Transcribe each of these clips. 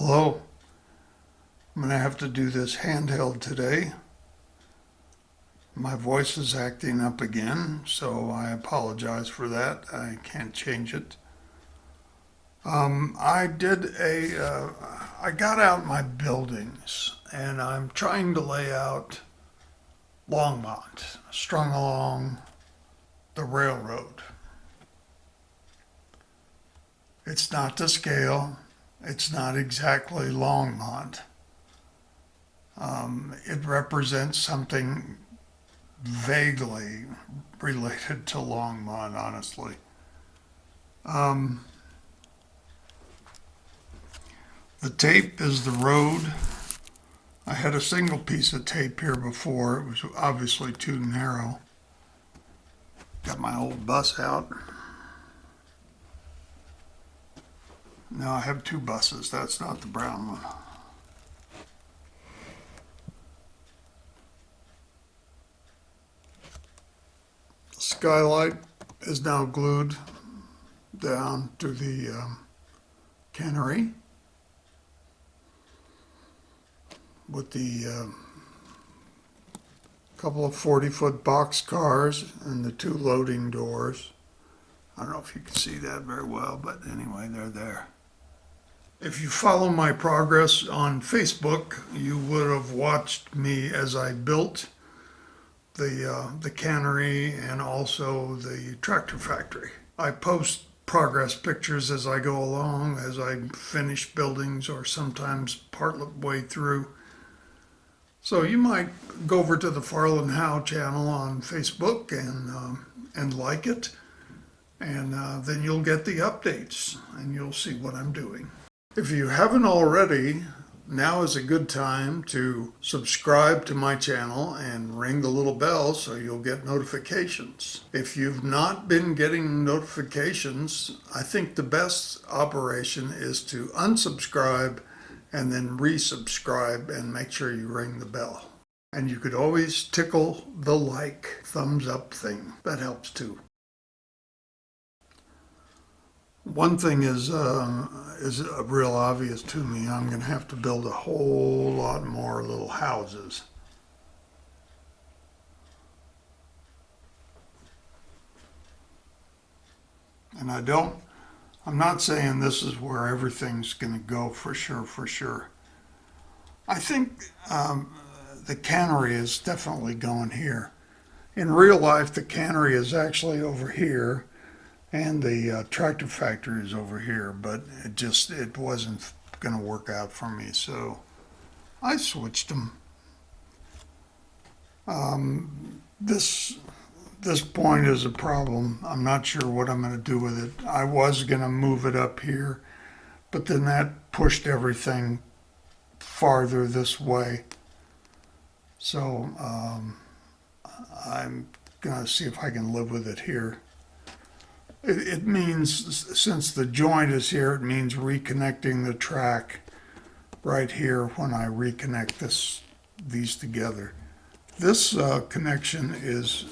Hello, I'm going to have to do this handheld today. My voice is acting up again, so I apologize for that. I can't change it. I got out my buildings and I'm trying to lay out Longmont, strung along the railroad. It's not to scale. It's not exactly Longmont. It represents something vaguely related to Longmont, honestly. The tape is the road. I had a single piece of tape here before. It was obviously too narrow. Got my old bus out. No, I have two buses. That's not the brown one. The skylight is now glued down to the cannery with the couple of 40-foot box cars and the two loading doors. I don't know if you can see that very well, but anyway, they're there. If you follow my progress on Facebook, you would have watched me as I built the cannery and also the tractor factory. I post progress pictures as I go along, as I finish buildings or sometimes part way through. So you might go over to the Farland Howe channel on Facebook and like it, and then you'll get the updates and you'll see what I'm doing. If you haven't already, now is a good time to subscribe to my channel and ring the little bell so you'll get notifications. If you've not been getting notifications, I think the best operation is to unsubscribe and then resubscribe and make sure you ring the bell. And you could always tickle the like thumbs up thing. That helps too. One thing is real obvious to me. I'm going to have to build a whole lot more little houses. And I'm not saying this is where everything's going to go for sure. I think the cannery is definitely going here. In real life, the cannery is actually over here. And the tractor factory is over here, but it wasn't going to work out for me, so I switched them. This point is a problem. I'm not sure what I'm going to do with it. I was going to move it up here, but then that pushed everything farther this way. So I'm going to see if I can live with it here. It means, since the joint is here, it means reconnecting the track right here when I reconnect these together. This connection is,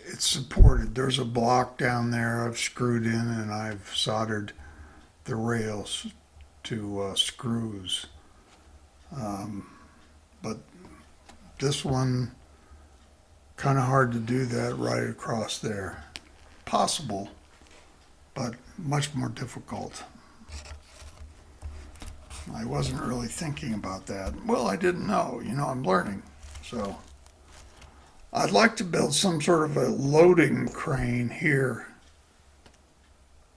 it's supported. There's a block down there I've screwed in and I've soldered the rails to screws. But this one, kind of hard to do that right across there. Possible, but much more difficult. I wasn't really thinking about that. Well, I didn't know. I'm learning. So I'd like to build some sort of a loading crane here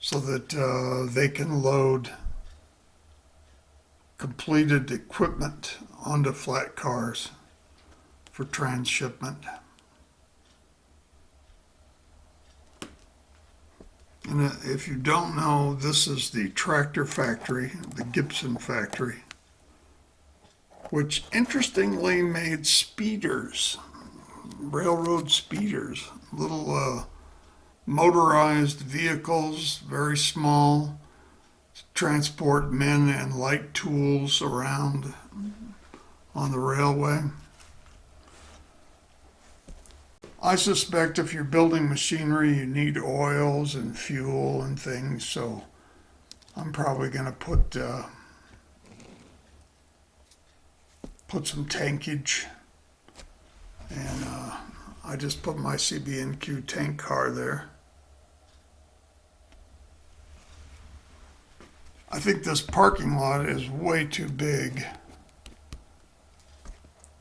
so that they can load completed equipment onto flat cars for transshipment. And if you don't know, this is the tractor factory, the Gibson factory, which interestingly made speeders, railroad speeders, little motorized vehicles, very small, to transport men and light tools around on the railway. I suspect if you're building machinery, you need oils and fuel and things, so I'm probably going to put some tankage, and I just put my CB&Q tank car there. I think this parking lot is way too big,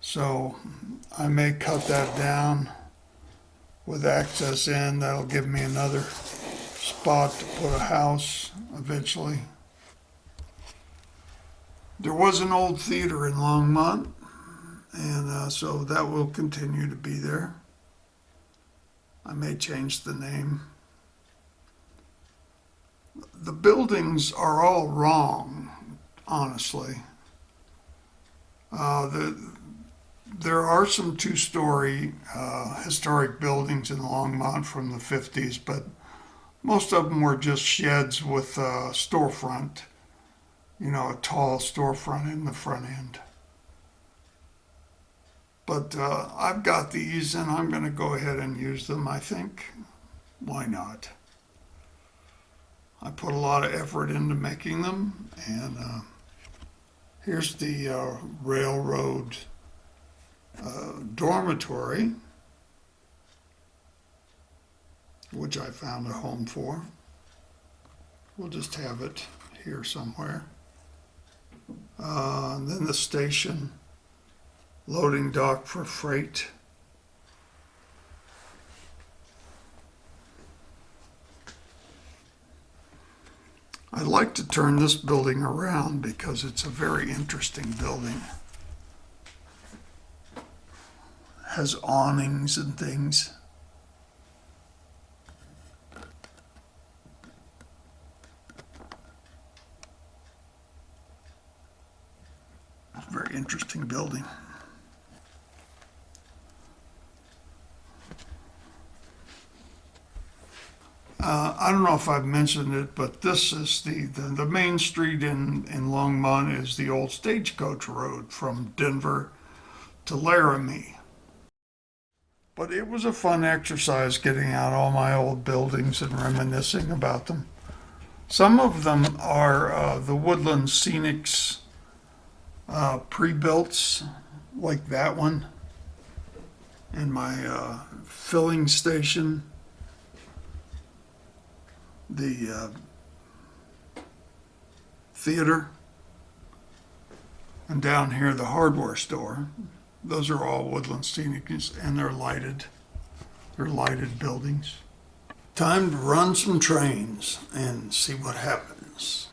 so I may cut that down with access in. That'll give me another spot to put a house eventually. There was an old theater in Longmont, and so that will continue to be there. I may change the name. The buildings are all wrong, honestly. There are some two-story historic buildings in Longmont from the 50s, but most of them were just sheds with a storefront, a tall storefront in the front end. But I've got these, and I'm going to go ahead and use them, I think. Why not? I put a lot of effort into making them, and here's the railroad dormitory, which I found a home for. We'll just have it here somewhere. And then the station, loading dock for freight. I'd like to turn this building around because it's a very interesting building. It has awnings and things. It's a very interesting building. I don't know if I've mentioned it, but this is the main street in Longmont is the old stagecoach road from Denver to Laramie. But it was a fun exercise getting out all my old buildings and reminiscing about them. Some of them are the Woodland Scenics pre-builts, like that one, and my filling station. The theater, and down here the hardware store. Those are all Woodland Scenics, and they're lighted. They're lighted buildings. Time to run some trains and see what happens.